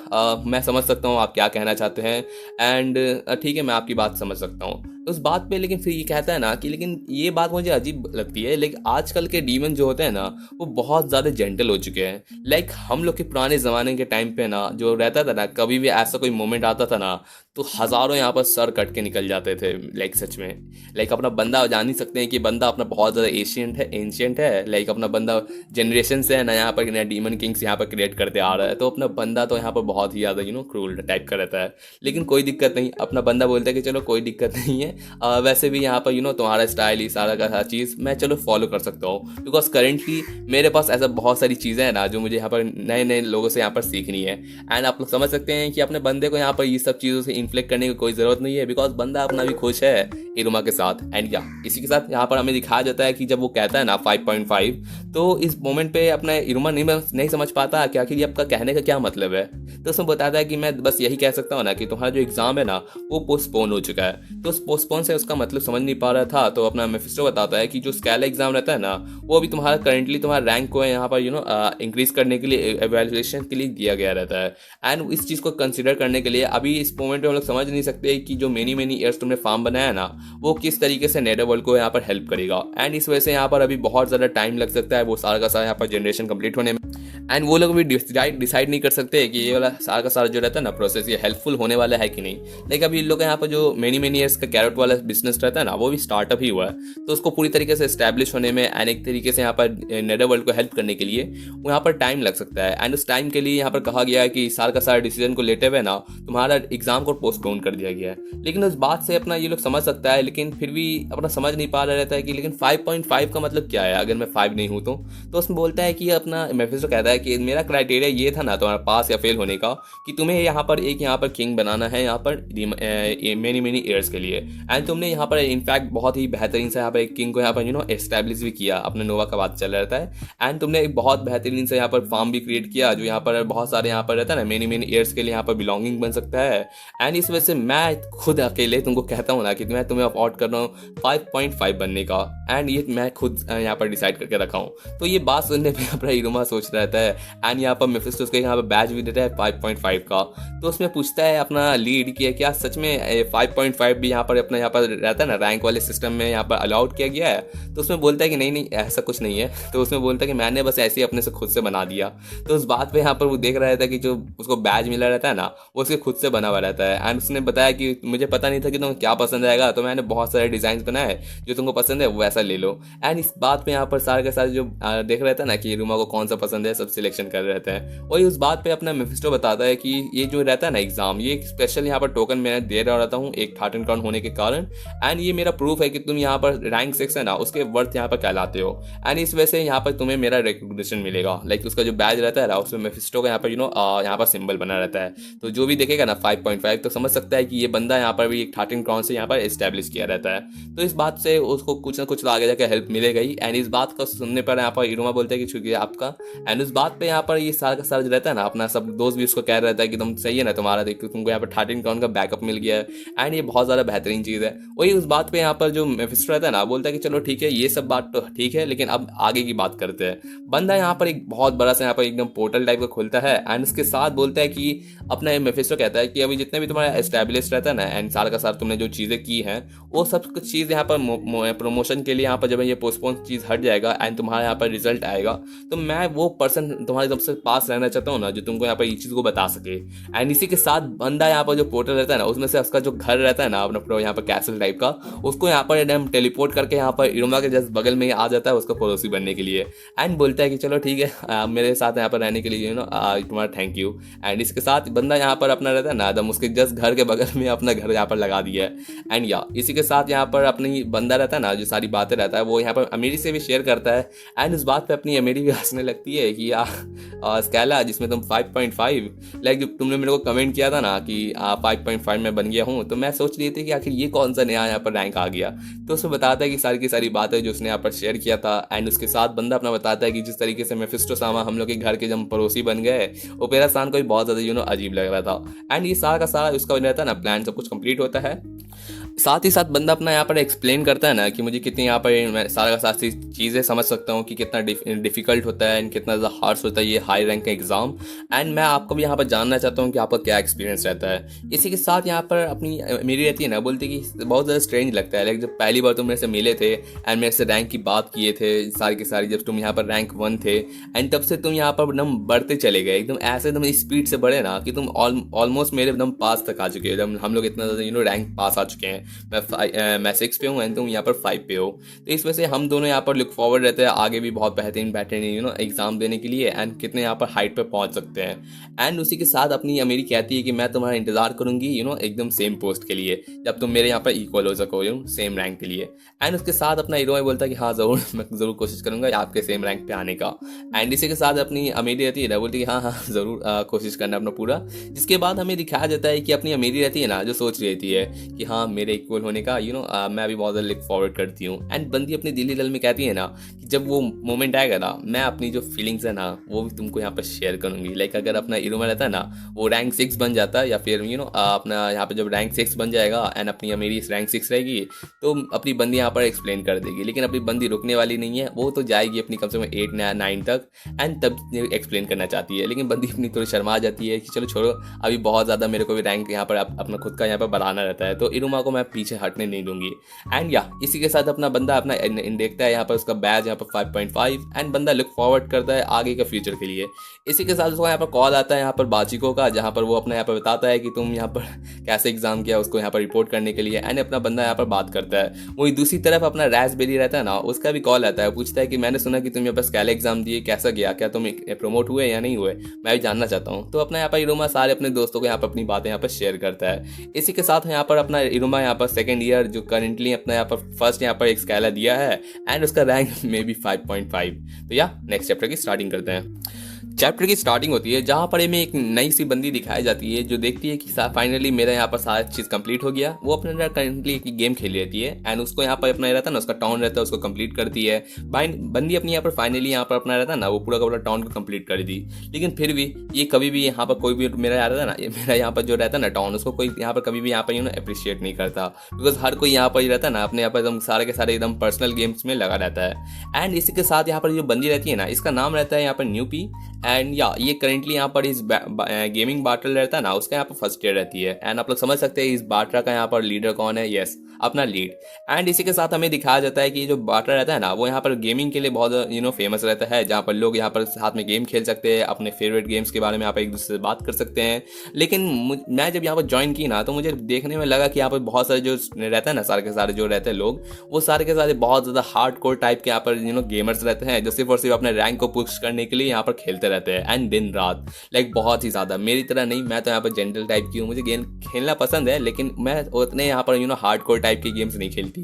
मैं समझ सकता हूँ आप क्या कहना चाहते हैं, एंड ठीक है मैं आपकी बात समझ सकता हूँ उस बात पे। लेकिन फिर ये कहता है ना कि लेकिन ये बात मुझे अजीब लगती है, लेकिन आजकल के डीमन जो होते हैं ना वो बहुत ज़्यादा जेंटल हो चुके हैं। लाइक हम लोग के पुराने ज़माने के टाइम पे ना जो रहता था ना, कभी भी ऐसा कोई मोमेंट आता था ना तो हज़ारों यहाँ पर सर कट के निकल जाते थे। लाइक सच में, लाइक अपना बंदा जान ही सकते हैं कि बंदा अपना बहुत ज़्यादा एंशियंट है। लाइक अपना बंदा जनरेशन से है ना यहाँ पर नया डीमन किंग्स यहाँ पर क्रिएट करते आ रहा है, तो अपना बंदा तो यहाँ पर बहुत ही ज़्यादा क्रूल टाइप का रहता है। लेकिन कोई दिक्कत नहीं, अपना बंदा बोलता है कि चलो कोई दिक्कत नहीं है, वैसे भी यहाँ पर तुम्हारा स्टाइल ही सारा का सारा चीज़ मैं चलो फॉलो कर सकता हूँ, बिकॉज करेंटली मेरे पास ऐसा बहुत सारी चीज़ें हैं ना जो मुझे यहाँ पर नए नए लोगों से यहाँ पर सीखनी है। एंड आप लोग समझ सकते हैं कि अपने बंदे को यहाँ पर ये सब चीज़ों से इन्फ्लेक्ट करने की कोई ज़रूरत नहीं है, बिकॉज बंदा अपना भी खुश है इरुमा के साथ। एंड या इसी के साथ यहाँ पर हमें दिखाया जाता है कि जब वो कहता है ना 5.5, तो इस मोमेंट पे अपना इरुमा नहीं समझ पाता कि आखिर ये आपका कहने का क्या मतलब है। तो उसमें बताता है कि मैं बस यही कह सकता हूँ ना कि तुम्हारा जो एग्ज़ाम है ना वो पोस्टपोन हो चुका है। तो उस पोस्टपोन से उसका मतलब समझ नहीं पा रहा था, तो अपना मेफिस्टो बताता है कि जो स्कैला एग्जाम रहता है ना वो अभी तुम्हारा करेंटली तुम्हारा रैंक को यहाँ पर इंक्रीज करने के लिए एवेल्युएशन के लिए दिया गया रहता है। एंड इस चीज़ को कंसिडर करने के लिए अभी इस मोमेंट में हम लोग समझ नहीं सकते कि जो मेनी ईयर्स तुमने फार्म बनाया ना वो किस तरीके से नेदर वर्ल्ड को यहाँ पर हेल्प करेगा। एंड इस वजह से यहाँ पर अभी बहुत ज़्यादा टाइम लग सकता है वो सारा का सारा यहाँ पर जनरेशन कंप्लीट होने में। एंड वो लोग भी डिसाइड नहीं कर सकते कि ये वाला सारा का सारा जो रहता है ना प्रोसेस ये हेल्पफुल होने वाला है कि नहीं। लेकिन अभी इन लोग यहाँ पर जो मेनी ईयर्स का कैरेट वाला बिजनेस रहता है ना वो भी स्टार्टअप ही हुआ है, तो उसको पूरी तरीके से एस्टैब्लिश होने में एंड एक तरीके से यहाँ पर नेदर वर्ल्ड को हेल्प करने के लिए वो यहाँ पर टाइम लग सकता है। एंड उस टाइम के लिए यहाँ पर कहा गया है कि सारा का सारा डिसीजन को लेते हुए ना तुम्हारा एग्जाम को पोस्टपोन कर दिया गया है। लेकिन उस बात से अपना ये लोग समझ सकता है, लेकिन फिर भी अपना समझ नहीं पा रहा रहता है कि लेकिन 5.5 का मतलब क्या है अगर मैं 5 नहीं हूँ तो उसमें बोलता है कि अपना मेफिस्टो कहता है कि मेरा क्राइटेरिया ये था ना तुम्हारा पास या फेल होने का कि तुम्हें यहाँ पर किंग बनाना है यहाँ पर मेनी ईयर्स के लिए। एंड तुमने यहाँ पर इनफैक्ट बहुत ही बेहतरीन से यहाँ पर एक किंग को यहाँ पर एस्टैब्लिश भी किया, अपने नोवा का बात चल रहता है। एंड तुमने एक बहुत बेहतरीन से यहाँ पर फार्म भी क्रिएट किया जो यहाँ पर बहुत सारे यहाँ पर रहता है ना मेनी ईयर्स के लिए यहाँ पर बिलोंगिंग बन सकता है। एंड इस वजह से मैं खुद अकेले तुमको कहता हूँ ना कि मैं तुम्हें अफोर्ड कर रहा हूँ 5.5 बनने का, एंड ये मैं खुद यहाँ पर डिसाइड करके रखा हूँ। तो ये बात सुनने पर अपना इरुमा सोच रहता है। एंड यहाँ पर मेफिस्टो उसके यहाँ पर बैच भी देता है 5.5 का। तो उसमें पूछता है अपना लीड कि क्या सच में 5.5 भी यहाँ पर अपना यहाँ पर रहता है ना रैंक वाले सिस्टम में यहाँ पर अलाउड किया गया है, तो उसमें बोलता है कि नहीं नहीं ऐसा कुछ नहीं है। तो उसमें बोलता है कि मैंने बस ऐसे ही अपने से खुद से बना दिया। तो उस बात पे यहाँ पर वो देख रहा रहता है कि जो उसको बैज मिला रहता है ना वो उसके खुद से बना हुआ रहता है। एंड उसने बताया कि मुझे पता नहीं था कि तुम्हें क्या पसंद आएगा, तो मैंने बहुत सारे डिज़ाइन बनाए, जो तुमको पसंद है वो वैसा ले लो। एंड इस बात पे यहाँ पर सारे के सारे जो देख रहे थे ना कि इरुमा को कौन सा पसंद है सब सिलेक्शन कर रहे रहते हैं। वही उस बात पे अपना मेफिस्टो बताता है कि ये जो रहता है ना एग्जाम, ये एक स्पेशल यहाँ पर टोकन मैं दे रहा रहता हूँ एक थार्टन क्रॉन होने के कारण। एंड ये मेरा प्रूफ है कि तुम यहाँ पर रैंक 6 है ना उसके वर्थ यहाँ पर कहलाते हो। एंड इस वजह से यहाँ पर तुम्हें मेरा रिकग्निशन मिलेगा। लाइक उसका जो बैज रहता है ना उसमें मेफिस्टो का यहाँ पर यहाँ पर सिंबल बना रहता है। तो जो भी देखेगा ना 5.5 तो समझ सकता है कि ये बंदा यहाँ पर भी एक थार्टन क्रॉन से यहाँ पर एस्टेब्लिश किया रहता है। तो इस बात से उसको कुछ ना कुछ तो आगे जाकर हेल्प मिलेगा ही। एंड इस बात को सुनने पर यहाँ पर इरुमा बोलता है कि शुक्रिया आपका। एंड उस बात पे यहाँ पर ये सारा का सारा जो रहता है ना अपना सब दोस्त भी उसको कह रहता है कि तुम सही है ना तुम्हारा, देखो तुमको यहाँ पर 13 क्रॉन का बैकअप मिल गया है। एंड ये बहुत ज़्यादा बेहतरीन चीज़ है। वही उस बात पे यहाँ पर जो मेफिस्टो रहता है ना बोलता है कि चलो ठीक है ये सब बात तो ठीक है, लेकिन अब आगे की बात करते हैं। बंदा यहाँ पर एक बहुत बड़ा सा यहाँ पर एकदम पोर्टल टाइप का खुलता है। एंड उसके साथ बोलता है कि अपना ये मेफिस्टो कहता है कि अभी जितने भी तुम्हारा एस्टेब्लिश रहता है ना एंड सारा का सारा तुमने जो चीज़ें की हैं वो सब कुछ चीज़ यहाँ पर प्रमोशन के लिए यहाँ पर जब ये पोस्टपोन चीज़ हट जाएगा एंड तुम्हारा यहाँ पर रिजल्ट आएगा, तो मैं वो पर्सन तुम्हारे सबसे पास रहना चाहता हूँ ना जो तुमको यहाँ पर ये चीज़ को बता सके। एंड इसी के साथ बंदा यहाँ पर जो पोर्टल रहता है ना उसमें से उसका जो घर रहता है ना अपना यहाँ पर कैसल टाइप का, उसको यहाँ पर एकदम टेलीपोर्ट करके यहाँ पर इरुमा के जस्ट बगल में ही आ जाता है उसका पड़ोसी बनने के लिए। एंड बोलता है कि चलो ठीक है मेरे साथ यहाँ पर रहने के लिए तुम्हारा थैंक यू। एंड इसके साथ बंदा यहाँ पर अपना रहता है ना एकदम उसके जस्ट घर के बगल में अपना घर यहाँ पर लगा दिया है। एंड या इसी के साथ यहाँ पर अपनी बंदा रहता है ना जो सारी बातें रहता है वो यहाँ पर अमीरी से भी शेयर करता है। एंड उस बात पे अपनी अमीरी भी हंसने लगती है कि स्कैला जिसमें तुम 5.5 लाइक जब तुमने मेरे को कमेंट किया था ना कि 5.5 में बन गया हूँ, तो मैं सोच रही थी कि आखिर ये कौन सा नया यहाँ पर रैंक आ गया। तो उसमें बताता है कि सारी की सारी बातें जो उसने यहाँ पर शेयर किया था। एंड उसके साथ बंदा अपना बताता है कि जिस तरीके से मेफिस्टो सामा हम लोग के घर के जब पड़ोसी बन गए ओपेरा सान को भी बहुत ज़्यादा अजीब लग रहा था। एंड ये सारा का सारा उसका रहता है ना प्लान सब कुछ कंप्लीट होता है। साथ ही साथ बंदा अपना यहाँ पर एक्सप्लेन करता है ना कि मुझे कितनी यहाँ पर मैं सारा का सारी चीज़ें समझ सकता हूँ कि कितना डिफ़िकल्ट होता है एंड कितना ज़्यादा हार्श होता है ये हाई रैंक का एग्ज़ाम। एंड मैं आपको भी यहाँ पर जानना चाहता हूँ कि आपका क्या एक्सपीरियंस रहता है। इसी के साथ यहाँ पर अपनी मेरी रहती है ना बोलती कि बहुत ज़्यादा स्ट्रेंज लगता है। लाइक जब पहली बार तुम मेरे से मिले थे एंड मेरे से रैंक की बात किए थे सारी की सारी, जब तुम यहाँ पर रैंक 1 थे एंड तब से तुम यहाँ पर एकदम बढ़ते चले गए, एकदम ऐसे एकदम स्पीड से बढ़े ना कि तुम ऑलमोस्ट मेरे एकदम पास तक आ चुके हो। एकदम हम लोग इतना ज़्यादा रैंक पास आ चुके हैं। मैं 6 पे हूँ एंड तुम यहाँ पर 5 पे हो। तो इस वजह से हम दोनों यहाँ पर लुक फॉरवर्ड रहते हैं आगे भी बहुत बेहतरीन एग्जाम देने के लिए एंड कितने यहाँ पर हाइट पे पहुँच सकते हैं। एंड उसी के साथ अपनी अमीरी कहती है कि मैं तुम्हारा इंतजार करूंगी एकदम सेम पोस्ट के लिए जब तुम मेरे यहाँ पर इक्वल हो सको सेम रैंक के लिए। एंड उसके साथ अपना हीरो बोलता है कि हाँ ज़रूर मैं ज़रूर कोशिश करूंगा आपके सेम रैंक पे आने का। एंड इसी के साथ अपनी अमीरी रहती है ना बोलती है कि हाँ ज़रूर कोशिश करना अपना पूरा। जिसके बाद हमें दिखाया जाता है कि अपनी अमीरी रहती है ना जो सोच रही है कि हाँ मेरे इक्वल होने का मैं अभी बहुत ज़्यादा लुक फॉरवर्ड करती हूँ। एंड बंदी अपनी दिली दिल में कहती है ना कि जब वो मोमेंट आएगा ना मैं अपनी जो फीलिंग्स है ना वो भी तुमको यहाँ पर शेयर करूँगी। लाइक अगर अपना इरुमा रहता है ना वो रैंक 6 बन जाता है या फिर अपना यहाँ पे जब रैंक 6 बन जाएगा एंड अपनी मेरी रैंक 6 रहेगी तो अपनी बंदी यहाँ पर एक्सप्लेन कर देगी। लेकिन अपनी बंदी रुकने वाली नहीं है, वो तो जाएगी अपनी कम से कम 8-9 तक एंड तब एक्सप्लेन करना चाहती है। लेकिन बंदी अपनी थोड़ी शर्मा जाती है कि चलो छोड़ो अभी बहुत ज़्यादा मेरे को भी रैंक यहाँ पर अपना खुद का यहाँ पर बढ़ाना रहता है, तो इरुमा को मैं पीछे हटने नहीं दूंगी। एंड या इसी के साथ अपना बंदा अपना देखता है यहाँ पर उसका बैच यहाँ पर 5.5 एंड बंदा लुक फॉरवर्ड करता है आगे के फ्यूचर के लिए। इसी के साथ उसको यहाँ पर कॉल आता है यहाँ पर बाचिको का, जहाँ पर वो अपना यहाँ पर बताता है कि तुम यहाँ पर कैसे एग्जाम किया उसको यहाँ पर रिपोर्ट करने के लिए। एंड अपना बंदा यहाँ पर बात करता है। वही दूसरी तरफ अपना रास्पबेरी रहता है ना उसका भी कॉल आता है, पूछता है कि मैंने सुना कि तुम यहाँ पर स्कैला एग्जाम दिए, कैसा गया, क्या तुम प्रमोट हुए या नहीं हुए, मैं भी जानना चाहता हूँ। तो अपना यहाँ पर इरुमा सारे अपने दोस्तों को यहाँ पर अपनी बातें यहाँ पर शेयर करता है। इसी के साथ यहाँ पर अपना इरुमा यहाँ पर सेकेंड ईयर जो करेंटली अपना यहाँ पर फर्स्ट यहाँ पर एक स्कैला दिया है एंड उसका रैंक में भी 5.5। तो या नेक्स्ट चैप्टर की स्टार्टिंग करते हैं। चैप्टर की स्टार्टिंग होती है जहाँ पर हमें एक नई सी बंदी दिखाई जाती है जो देखती है कि फाइनली मेरा यहाँ पर सारा चीज़ कंप्लीट हो गया। वो अपना करेंटली एक गेम खेल रहती है एंड उसको यहाँ पर अपना रहता है ना उसका टाउन रहता है उसको कंप्लीट करती है। बंदी अपनी यहाँ पर फाइनली यहाँ पर अपना रहता है ना वो पूरा का पूरा टाउन को कंप्लीट कर दी। लेकिन फिर भी ये कभी भी यहाँ पर कोई भी मेरा रहता है ना मेरा यहाँ पर जो रहता है ना टाउन उसको कोई यहाँ पर कभी भी यहाँ पर अप्रिशिएट नहीं करता, बिकॉज हर कोई यहाँ पर रहता है ना अपने यहाँ पर एकदम सारे के सारे एकदम पर्सनल गेम्स में लगा रहता है। एंड इसी के साथ यहाँ पर जो बंदी रहती है ना इसका नाम रहता है यहाँ पर न्यूपी। एंड या ये करेंटली यहाँ पर इस गेमिंग बाटल रहता है ना उसका यहाँ पर फर्स्ट ईयर रहती है। एंड आप लोग समझ सकते हैं इस बाटरा का यहाँ पर लीडर कौन है। यस अपना लीड। एंड इसी के साथ हमें दिखाया जाता है कि जो बाटर रहता है ना वो यहाँ पर गेमिंग के लिए बहुत फेमस रहता है, जहाँ पर लोग यहाँ पर साथ में गेम खेल सकते हैं, अपने फेवरेट गेम्स के बारे में यहाँ पर एक दूसरे से बात कर सकते हैं। लेकिन मैं जब यहाँ पर ज्वाइन की ना तो मुझे देखने में लगा कि यहाँ पर बहुत सारे जो रहता है ना, सारे के सारे जो रहते हैं लोग, वो सारे के सारे बहुत ज़्यादा हार्ड कोर टाइप के यहाँ पर गेमर्स रहते हैं, जो सिर्फ और सिर्फ अपने रैंक को पुश करने के लिए यहाँ पर खेलते रहते हैं एंड दिन रात, लाइक बहुत ही ज़्यादा। मेरी तरह नहीं, मैं तो यहाँ पर जनरल टाइप की हूँ, मुझे गेम खेलना पसंद है लेकिन मैं उतने यहाँ पर हार्ड कोर टाइप की गेम्स नहीं खेलती।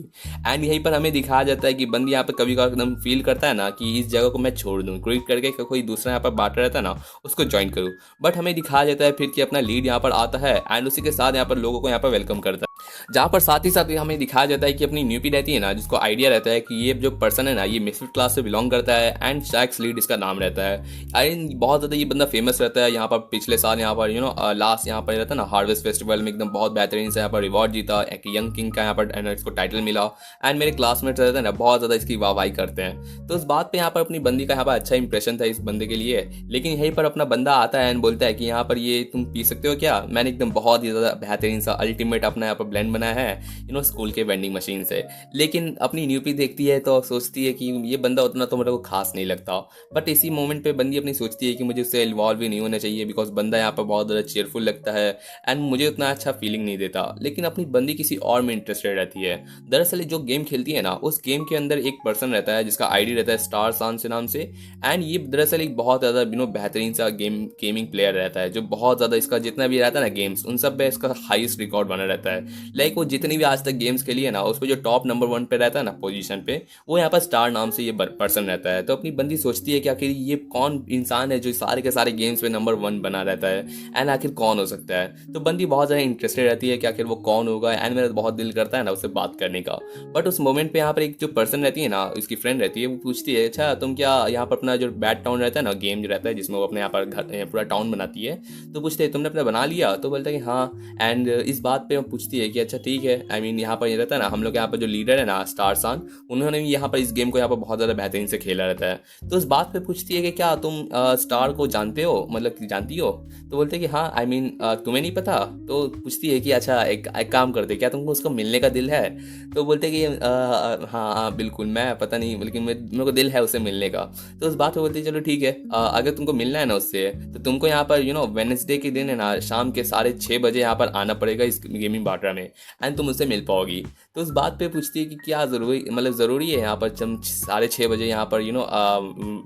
एंड यहीं पर हमें दिखाया जाता है कि बंदी यहाँ पर कभी कभी एकदम फील करता है ना कि इस जगह को मैं छोड़ दूँ, क्विट करके कोई दूसरा यहाँ पर बाटर रहता है ना उसको ज्वाइन करूँ। बट हमें दिखाया जाता है फिर कि अपना लीड यहाँ पर आता है एंड उसी के साथ यहाँ पर लोगों को यहाँ पर वेलकम करता है, जहाँ पर साथ ही साथ हमें दिखाया जाता है कि अपनी न्यूपी रहती है ना, जिसको आइडिया रहता है कि ये जो पर्सन है ना ये मिसफिट क्लास से बिलोंग करता है एंड शैक्स लीड इसका नाम रहता है। एंड बहुत ज़्यादा ये बंदा फेमस रहता है यहाँ पर। पिछले साल यहाँ पर लास्ट यहाँ पर रहता है ना हार्वेस्ट फेस्टिवल में एकदम बहुत बेहतरीन से यहाँ पर रिवॉर्ड जीता, एक यंग किंग का यहाँ पर इसको टाइटल मिला एंड मेरे क्लासमेट्स रहते हैं ना बहुत ज़्यादा इसकी वाहवाही करते हैं। तो इस बात पर यहाँ पर अपनी बंदी का यहाँ पर अच्छा इंप्रेशन था इस बंदे के लिए। लेकिन यहीं पर अपना बंदा आता है एंड बोलता है कि यहाँ पर ये तुम पी सकते हो क्या, मैंने एकदम बहुत ही ज़्यादा बेहतरीन सा अल्टीमेट अपना यहाँ पर ब्लेंड बनाया है स्कूल के वेंडिंग मशीन से। लेकिन अपनी न्यूपी देखती है तो सोचती है कि ये बंदा उतना तो मेरे को खास नहीं लगता। बट इसी मोमेंट पे बंदी अपनी सोचती है कि मुझे उससे इन्वॉल्व भी नहीं होना चाहिए, बिकॉज बंदा यहाँ पर बहुत ज़्यादा चेयरफुल लगता है एंड मुझे उतना अच्छा फीलिंग नहीं देता। लेकिन अपनी बंदी किसी और में इंटरेस्टेड रहती है। दरअसल जो गेम खेलती है ना उस गेम के अंदर एक पर्सन रहता है जिसका आईडी रहता है स्टार सान से नाम से। एंड ये दरअसल एक बहुत ज़्यादा बेहतरीन सा गेमिंग प्लेयर रहता है, जो बहुत ज़्यादा इसका जितना भी रहता है ना गेम्स उन सब पे इसका हाईएस्ट रिकॉर्ड बना रहता है। लाइक वो जितनी भी आज तक गेम्स के लिए ना उस पर जो टॉप नंबर 1 पे रहता है ना पोजीशन पे, वो यहाँ पर स्टार नाम से ये पर्सन रहता है। तो अपनी बंदी सोचती है कि आखिर ये कौन इंसान है जो सारे के सारे गेम्स पे नंबर 1 बना रहता है एंड आखिर कौन हो सकता है। तो बंदी बहुत ज़्यादा इंटरेस्टेड रहती है कि आखिर वो कौन होगा एंड मेरा बहुत दिल करता है ना उससे बात करने का। बट उस मोमेंट पे यहाँ पर एक जो पर्सन रहती है ना उसकी फ्रेंड रहती है, वो पूछती है अच्छा तुम क्या यहाँ पर अपना जो बैट टाउन रहता है ना गेम जो रहता है जिसमें वो अपने यहाँ पर घर पूरा टाउन बनाती है, तो पूछते हैं तुमने अपना बना लिया, तो बोलता है कि हाँ। एंड इस बात पे वो पूछती है कि अच्छा ठीक है, आई मीन यहाँ पर ये रहता है ना हम लोग यहाँ पर जो लीडर है ना स्टार सान, उन्होंने भी यहाँ पर इस गेम को यहाँ पर बहुत ज़्यादा बेहतरीन से खेला रहता है। तो इस बात पे पूछती है कि क्या तुम स्टार को जानते हो, मतलब जानती हो, तो बोलते हैं कि हाँ आई मीन तुम्हें नहीं पता। तो पूछती है कि अच्छा एक काम करते क्या तुमको उसको मिलने का दिल है, तो बोलते हैं कि हाँ बिल्कुल, मैं पता नहीं लेकिन मेरे को दिल है उससे मिलने का। तो उस बात पे बोलते हैं चलो ठीक है, अगर तुमको मिलना है ना उससे तो तुमको यहाँ पर वेडनेसडे के दिन है ना शाम के 6:30 बजे यहाँ पर आना पड़ेगा इस गेमिंग बाटरा में एंड तुम उससे मिल पाओगी। तो उस बात पे पूछती है कि क्या ज़रूरी है यहाँ पर 6:30 बजे यहाँ पर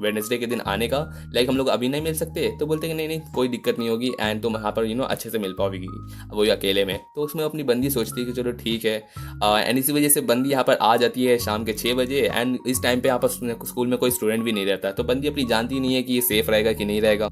वेडनेसडे के दिन आने का, लाइक हम लोग अभी नहीं मिल सकते। तो बोलते हैं कि नहीं कोई दिक्कत नहीं होगी एंड तुम यहाँ पर अच्छे से मिल पाओगी वही अकेले में। तो उसमें अपनी बंदी सोचती है कि चलो ठीक है एंड इसी वजह से बंदी यहाँ पर आ जाती है शाम के 6 बजे। एंड इस टाइम पे यहाँ पर स्कूल में कोई स्टूडेंट भी नहीं रहता, तो बंदी अपनी जानती नहीं है कि ये सेफ रहेगा कि नहीं रहेगा।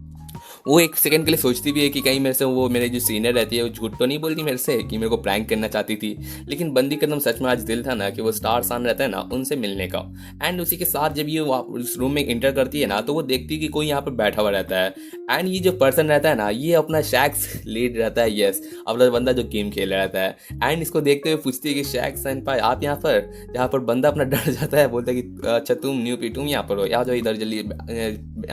वो एक सेकंड के लिए सोचती भी है कि कहीं मेरे से वो मेरे जो सीनियर रहती है वो झूठ तो नहीं बोलती मेरे से कि मेरे को प्रैंक करना चाहती थी। लेकिन बंदी का एकदम सच में आज दिल था ना कि वो स्टार सान रहता है ना उनसे मिलने का। एंड उसी के साथ जब ये उस रूम में इंटर करती है ना तो वो देखती है कि कोई यहाँ पर बैठा हुआ रहता है एंड ये जो पर्सन रहता है ना ये अपना शैक्स लीड रहता है, यस अपना बंदा जो गेम खेल रहा रहता है। एंड इसको देखते हुए पूछती है कि शैक्स एंड पाई आप यहाँ पर, जहाँ पर बंदा अपना डर जाता है, बोलता है कि अच्छा तुम न्यूपी तुम यहाँ पर हो, यहाँ जाओ इधर जल्दी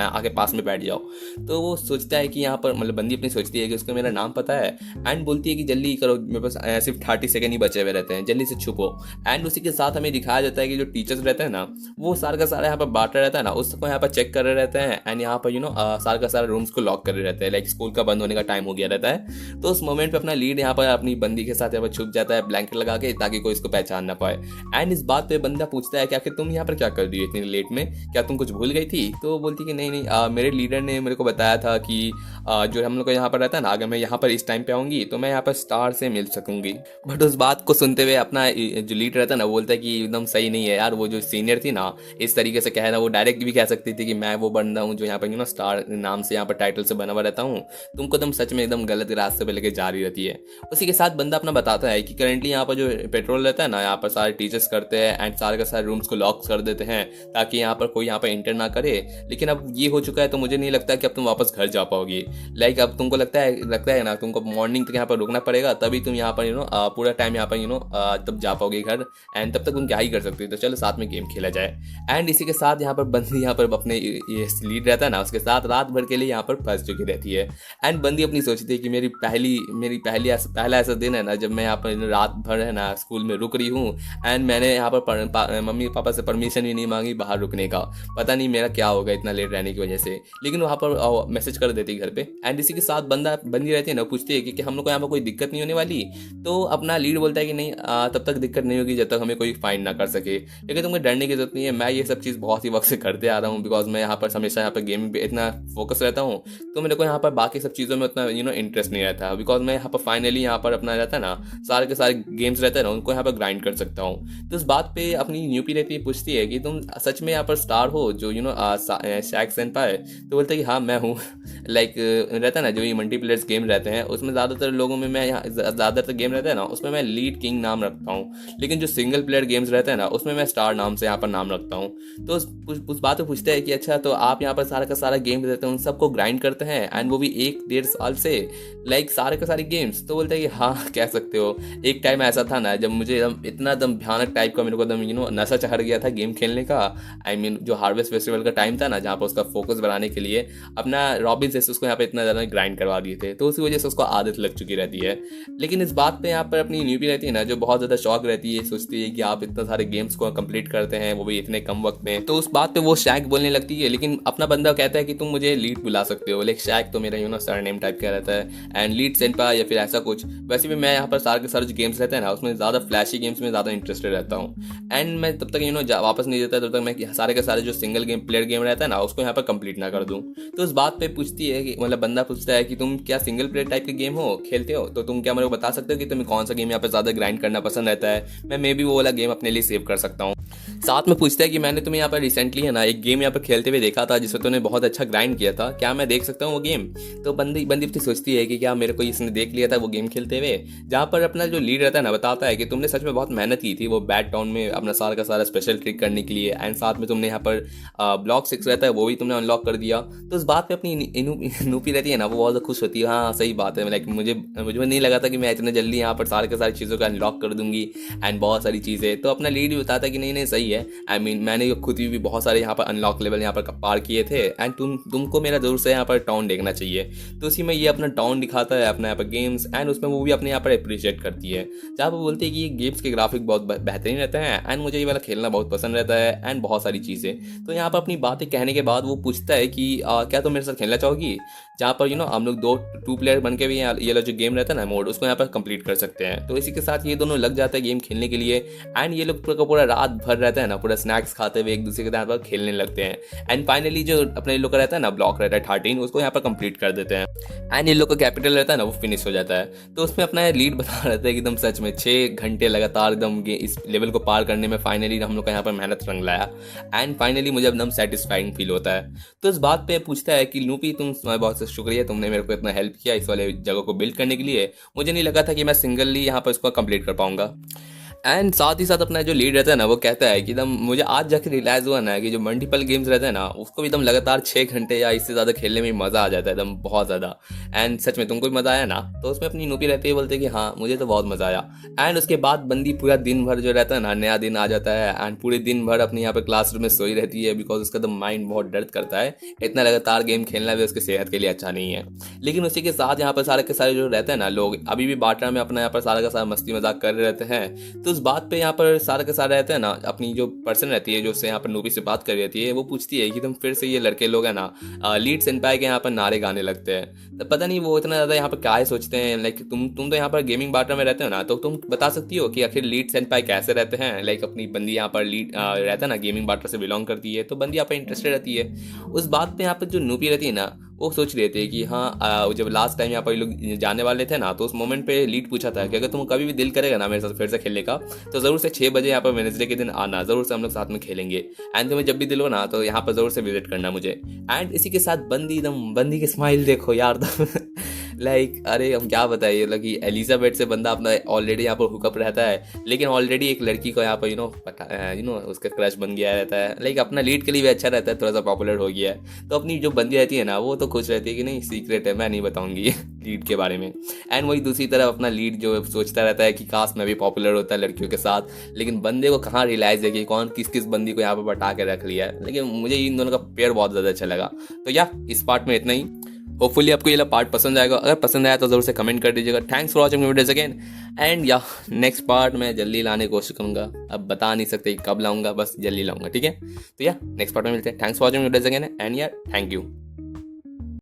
आके पास में बैठ जाओ। तो वो सोचता है कि यहाँ पर मतलब बंदी अपनी सोचती है कि उसको मेरा नाम पता है एंड बोलती है कि जल्दी करो मेरे पास सिर्फ 30 सेकंड ही बचे हुए रहते हैं, जल्दी से छुपो। एंड उसी के साथ हमें दिखाया जाता है कि जो टीचर्स रहते हैं ना वो सारा का सारा यहाँ पर बांटा रहता है ना उसको यहाँ पर चेक कर रहे रहते हैं एंड यहाँ पर सारा का सारा रूम्स को लॉक कर रहे रहते हैं, लाइक स्कूल का बंद होने का टाइम हो गया रहता है। तो उस मोमेंट पर अपना लीड यहाँ पर अपनी बंदी के साथ यहाँ पर छुप जाता है ब्लैंकेट लगा के ताकि कोई इसको पहचान ना पाए। एंड इस बात पे बंदा पूछता है कि आखिर तुम यहाँ पर क्या कर रही हो इतनी लेट में, क्या तुम कुछ भूल गई थी। तो बोलती कि नहीं मेरे लीडर ने मेरे को बताया था कि जो हम लोग का यहाँ पर रहता है ना अगर मैं यहाँ पर इस टाइम पे आऊँगी तो मैं यहाँ पर स्टार से मिल सकूँगी। बट उस बात को सुनते हुए अपना जो लीडर रहता है ना वो बोलता है कि एकदम सही नहीं है यार, वो जो सीनियर थी ना इस तरीके से कहना, वो डायरेक्ट भी कह सकती थी कि मैं वो बंदा हूँ जो यहाँ पर स्टार नाम से यहाँ पर टाइटल से बना हुआ रहता हूँ, तुमको एकदम सच में एकदम गलत रास्ते पर लेके जा रही रहती है। उसी के साथ बंदा अपना बताता है कि करेंटली यहाँ पर जो पेट्रोल रहता है ना यहाँ पर सारे टीचर्स करते हैं एंड सारे के सारे रूम्स को लॉक कर देते हैं ताकि यहाँ पर कोई यहाँ पर इंटर ना करे। लेकिन अब ये हो चुका है तो मुझे नहीं लगता कि अब तुम वापस घर जा पाओगी। लाइक अब तुमको लगता है ना तुमको मॉर्निंग तक यहाँ पर रुकना पड़ेगा तभी तुम यहाँ पर पूरा टाइम यहाँ पर तब जा पाओगे घर एंड तब तक तुम क्या ही कर सकते हो। तो चलो साथ में गेम खेला जाए। एंड इसी के साथ यहाँ पर बंदी यहाँ पर अपने ये लीड रहता है ना उसके साथ रात भर के लिए यहाँ पर फंस चुकी रहती है। एंड बंदी अपनी सोचती है कि मेरी पहली पहला ऐसा दिन है ना जब मैं यहाँ पर रात भर है ना स्कूल में रुक रही हूँ। एंड मैंने यहाँ पर मम्मी पापा से परमिशन भी नहीं मांगी बाहर रुकने का। पता नहीं मेरा क्या होगा इतना लेट रहने की वजह से, लेकिन वहाँ पर मैसेज कर देती घर पे। एंड इसी के साथ बंदी रहती है ना, पूछती है कि हम लोग को यहाँ पर कोई दिक्कत नहीं होने वाली। तो अपना लीड बोलता है कि नहीं तब तक दिक्कत नहीं होगी जब तक हमें कोई फाइन ना कर सके, लेकिन तुम्हें डरने की जरूरत नहीं है। मैं ये सब चीज़ बहुत ही वक्त से करते आ रहा हूँ, बिकॉज मैं यहाँ पर हमेशा यहाँ पर गेमिंग पे इतना फोकस रहता हूँ, तो मेरे को यहाँ पर बाकी सब चीज़ों में उतना इंटरेस्ट नहीं रहता, बिकॉज मैं यहाँ पर फाइनली यहाँ पर अपना रहता है ना सारे के सारे गेम्स रहते हैं ना उनको यहाँ पर ग्राइंड कर सकता हूँ। तो इस बात पे अपनी न्यूपी रहती है, पूछती है कि तुम सच में यहाँ पर स्टार हो जो शैक सेनपाई। तो बोलते हैं कि हाँ मैं हूँ। लाइक रहता है ना जो ये मल्टीप्लेयर्स गेम रहते हैं उसमें ज़्यादातर लोगों में मैं यहाँ ज़्यादातर गेम रहता है ना उसमें मैं लीड किंग नाम रखता हूँ, लेकिन जो सिंगल प्लेयर गेम्स रहते हैं ना उसमें मैं स्टार नाम से यहाँ पर नाम रखता हूँ। तो उस बात को पूछते हैं कि अच्छा तो आप यहाँ पर सारा का सारा गेम रहते हैं उन सबको ग्राइंड करते हैं, एंड वो भी 1-1.5 साल से, लाइक सारे के सारे गेम्स। तो बोलते हैं कि हाँ कह सकते हो। एक टाइम ऐसा था ना जब मुझे इतना भयानक टाइप का मेरे को नशा चढ़ गया था गेम खेलने का। आई मीन जो हार्वेस्ट फेस्टिवल का टाइम था ना जहाँ पर उसका फोकस बढ़ाने के लिए अपना रॉबिन से उसको यहाँ पर इतना ज़्यादा ग्राइंड करवा दिए थे, तो उसी वजह से उसको आदत लग चुकी रहती है। लेकिन इस बात पे यहाँ पर अपनी न्यूबी रहती है ना जो बहुत ज़्यादा शौक रहती है, सोचती है कि आप इतना सारे गेम्स को कंप्लीट करते हैं वो भी इतने कम वक्त में। तो उस बात पे वो शैक बोलने लगती है, लेकिन अपना बंदा कहता है कि तुम मुझे लीड बुला सकते हो। लेकिन शैक तो मेरा सरनेम टाइप का रहता है, एंड लीड सेनपाई या फिर ऐसा कुछ। वैसे भी मैं यहाँ पर सारे के सारे जो गेम्स रहते हैं ना उसमें ज़्यादा फ्लैशी गेम्स में ज़्यादा इंटरेस्टेड रहता हूँ, एंड मैं तब तक वापस नहीं देता तब तक मैं सारे के सारे जो सिंगल गेम प्लेयर गेम रहता है ना उसको यहाँ पर कंप्लीट ना कर दूँ। तो उस बात पे पूछती है कि बंदा पूछता है कि तुम क्या सिंगल प्लेयर टाइप के गेम खेलते हो, तो तुम क्या मेरे को बता सकते हो कि तुम्हें कौन सा गेम यहाँ पर ज़्यादा ग्राइंड करना पसंद रहता है, मैं मे बी वो वाला गेम अपने लिए सेव कर सकता हूँ। साथ में पूछता है कि मैंने तुम्हें यहाँ पर रिसेंटली है ना एक गेम यहाँ पर खेलते हुए देखा था जिसमें तुमने बहुत अच्छा ग्राइंड किया था, क्या मैं देख सकता हूँ वो गेम। तो बंदी सोचती है कि क्या मेरे को इसने देख लिया था वो गेम खेलते हुए, जहाँ पर अपना जो लीड रहता है ना बताता है कि तुमने सच में बहुत मेहनत की थी वो बैड टाउन में अपना सारा का सारा स्पेशल ट्रिक करने के लिए, एंड साथ में तुमने यहाँ पर ब्लॉक 6 रहता है वो भी तुमने अनलॉक कर दिया। तो इस बात पर अपनी नूपी रहती है ना वो बहुत खुश होती है। हाँ सही बात है, लाइक मुझे नहीं लगा था कि मैं इतने जल्दी यहाँ पर सारे के सारी चीज़ों को अनलॉक कर दूंगी एंड बहुत सारी चीज़ें। तो अपना लीड भी बताता है कि नहीं सही है। आई मीन मैंने खुद भी बहुत सारे यहाँ पर अनलॉक लेवल यहाँ पर पार किए थे, एंड तुमको मेरा जरूर से यहाँ पर टाउन देखना चाहिए। तो उसी में ये अपना टाउन दिखाता है अपना यहाँ पर गेम्स, एंड उसमें वो भी अपने यहाँ पर अप्रिशिएट करती है, जहाँ पर बोलती है कि ये गेम्स के ग्राफिक बहुत बेहतरीन रहते हैं एंड मुझे ये वाला खेलना बहुत पसंद रहता है एंड बहुत सारी चीज़ें। तो यहाँ पर अपनी बातें कहने के बाद वो पूछता है कि क्या तुम मेरे साथ खेलना चाहोगी, जहाँ पर हम लोग 2 प्लेयर बन के भी ये जो गेम रहता है ना मोड उसको यहाँ पर कंप्लीट कर सकते हैं। तो इसी के साथ ये दोनों लग जाते हैं गेम खेलने के लिए, एंड ये लोग पूरा रात भर रहता है ना पूरा स्नैक्स खाते हुए एक दूसरे के साथ खेलने लगते हैं। एंड फाइनली जो अपने लोग का रहता है ना ब्लॉक रहता है 13 उसको यहाँ पर कंप्लीट कर देते हैं, एंड इन लोग का कैपिटल रहता है ना वो फिनिश हो जाता है। तो उसमें अपना लीड बता रहता है कि एकदम सच में 6 घंटे लगातार एकदम इस लेवल को पार करने में फाइनली हम लोग का यहाँ पर मेहनत रंग लाया, एंड फाइनली मुझे एकदम सेटिस्फाइंग फील होता है। तो इस बात पे पूछता है कि नूपी तुम बहुत शुक्रिया, तुमने मेरे को इतना हेल्प किया इस वाले जगह को बिल्ड करने के लिए, मुझे नहीं लगा था कि मैं सिंगली यहाँ पर इसको कंप्लीट कर पाऊंगा। एंड साथ ही साथ अपना जो लीड रहता है ना वो कहता है कि एकदम मुझे आज जाके रियलाइज़ हुआ ना कि जो मल्टीपल गेम्स रहते हैं ना उसको भी एकदम लगातार 6 घंटे या इससे ज़्यादा खेलने में मज़ा आ जाता है एकदम बहुत ज़्यादा। एंड सच में तुमको भी मज़ा आया ना, तो उसमें अपनी नूपी रहती है बोलते कि हाँ मुझे तो बहुत मज़ा आया। एंड उसके बाद बंदी पूरा दिन भर जो रहता है ना नया दिन आ जाता है, एंड पूरे दिन भर अपने यहाँ पर क्लासरूम में सोई रहती है, बिकॉज उसका तो माइंड बहुत दर्द करता है, इतना लगातार गेम खेलना भी उसकी सेहत के लिए अच्छा नहीं है। लेकिन उसी के साथ यहाँ पर सारे के सारे जो रहते हैं ना लोग अभी भी बाटरा में अपना यहाँ पर सारा का सारा मस्ती मजाक कर रहे रहते हैं। तो उस बात पर यहाँ पर सारा के सारा रहता है ना अपनी जो पर्सन रहती है जो उससे यहाँ पर नूबी से बात कर रही रहती है वो पूछती है कि तुम फिर से ये लड़के लोग हैं ना लीड सेनपाई के यहाँ पर नारे गाने लगते हैं, तो पता नहीं वो इतना ज़्यादा यहाँ पर क्या ही सोचते हैं। लाइक तुम तो यहाँ पर गेमिंग बाटरा में रहते हो ना, तो तुम बता सकती हो कि आखिर लीड सेनपाई कैसे रहते हैं। लाइक अपनी बंदी यहाँ पर लीड रहता है ना गेमिंग बाटरा से बिलोंग करती है, तो बंदी यहाँ पर इंटरेस्टेड रहती है। उस बात पर यहाँ पर जो नूबी रहती है ना वो सोच रहे थे कि हाँ जब लास्ट टाइम यहाँ पर लोग जाने वाले थे ना तो उस मोमेंट पे लीड पूछा था कि अगर तुम कभी भी दिल करेगा ना मेरे साथ फिर से खेलने का तो ज़रूर से 6 बजे यहाँ पर वेडनेसडे के दिन आना, ज़रूर से हम लोग साथ में खेलेंगे, एंड तुम्हें जब भी दिल हो ना तो यहाँ पर ज़रूर से विजिट करना मुझे। एंड इसी के साथ बंदी की स्माइल देखो यार लाइक अरे हम क्या बताइए लगी एलिजाबेथ से बंदा अपना ऑलरेडी यहाँ पर हुकअप रहता है, लेकिन ऑलरेडी एक लड़की को यहाँ पर उसका क्रश बन गया रहता है। लाइक अपना लीड के लिए भी अच्छा रहता है, थोड़ा सा पॉपुलर हो गया है, तो अपनी जो बंदी रहती है ना वो तो खुश रहती है कि नहीं सीक्रेट है मैं नहीं बताऊंगी लीड के बारे में। एंड वही दूसरी तरफ अपना लीड जो सोचता रहता है कि काश मैं भी पॉपुलर होता है लड़कियों के साथ, लेकिन बंदे को कहाँ रियलाइज़ है कि कौन किस बंदी को यहाँ पर बटा के रख लिया है। लेकिन मुझे इन दोनों का पेयर बहुत ज़्यादा अच्छा लगा। तो या इस पार्ट में इतना ही। होपफुली आपको ये पार्ट पसंद आएगा, अगर पसंद आया तो ज़रूर से कमेंट कर दीजिएगा। Thanks for watching videos again and या नेक्स्ट पार्ट मैं जल्दी लाने की कोशिश करूँगा, अब बता नहीं सकते कब लाऊंगा, बस जल्दी लाऊंगा, ठीक है। तो या नेक्स्ट पार्ट में मिलते हैं। Thanks for watching videos again and यार थैंक यू।